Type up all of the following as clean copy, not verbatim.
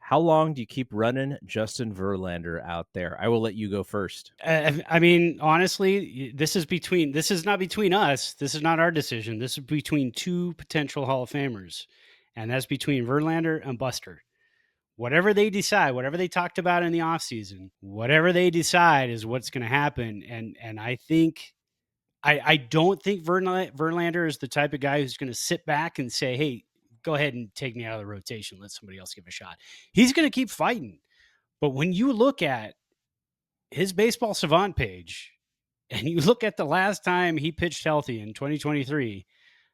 How long do you keep running Justin Verlander out there? I will let you go first. I mean, honestly, this is not between us. This is not our decision. This is between two potential Hall of Famers, and that's between Verlander and Buster. Whatever they decide, whatever they talked about in the offseason, whatever they decide is what's going to happen. And I don't think Verlander is the type of guy who's going to sit back and say, "Hey, go ahead and take me out of the rotation. Let somebody else give a shot." He's going to keep fighting. But when you look at his baseball savant page and you look at the last time he pitched healthy in 2023,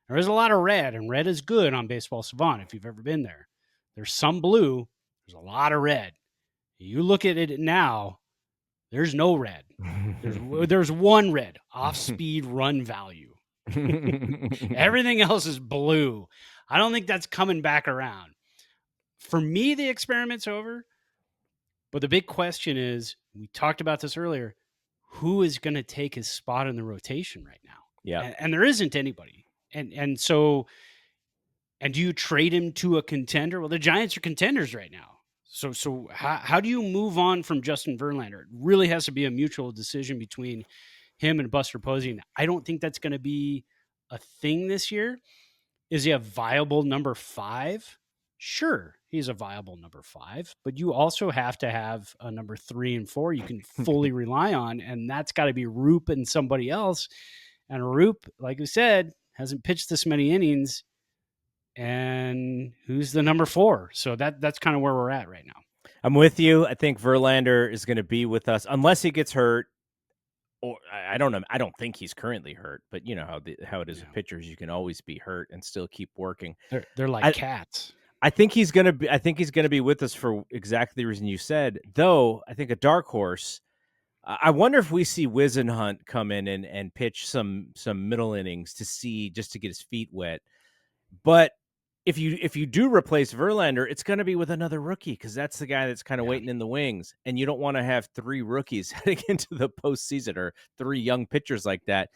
there was a lot of red, and red is good on baseball savant if you've ever been there. There's some blue, there's a lot of red. You look at it now, there's no red. There's one red, off-speed run value. Everything else is blue. I don't think that's coming back around. For me, the experiment's over. But the big question is, we talked about this earlier, who is going to take his spot in the rotation right now? Yeah. And there isn't anybody. And so, and do you trade him to a contender? Well, the Giants are contenders right now. So how do you move on from Justin Verlander? It really has to be a mutual decision between him and Buster Posey. And I don't think that's going to be a thing this year. Is he a viable number 5? Sure, he's a viable number 5, but you also have to have a number 3 and 4 you can fully rely on, and that's got to be Roop and somebody else. And Roop, like we said, hasn't pitched this many innings. And who's the number 4? So that's kind of where we're at right now. I'm with you. I think Verlander is going to be with us unless he gets hurt. Or I don't know. I don't think he's currently hurt, but you know how it is with pitchers. You can always be hurt and still keep working. They're like cats. I think he's gonna be with us for exactly the reason you said. Though I think a dark horse. I wonder if we see Wisenhunt come in and pitch some middle innings just to get his feet wet. But if you do replace Verlander, it's going to be with another rookie because that's the guy that's kind of waiting in the wings, and you don't want to have 3 rookies heading into the postseason or 3 young pitchers like that.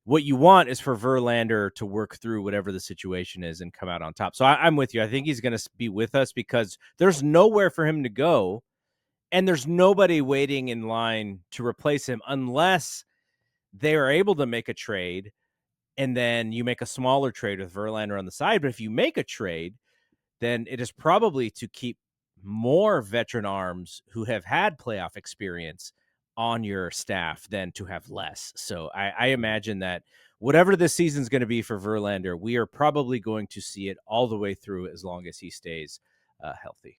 What you want is for Verlander to work through whatever the situation is and come out on top. So I'm with you. I think he's going to be with us because there's nowhere for him to go, and there's nobody waiting in line to replace him unless they are able to make a trade. And then you make a smaller trade with Verlander on the side. But if you make a trade, then it is probably to keep more veteran arms who have had playoff experience on your staff than to have less. So I imagine that whatever this season's going to be for Verlander, we are probably going to see it all the way through as long as he stays healthy.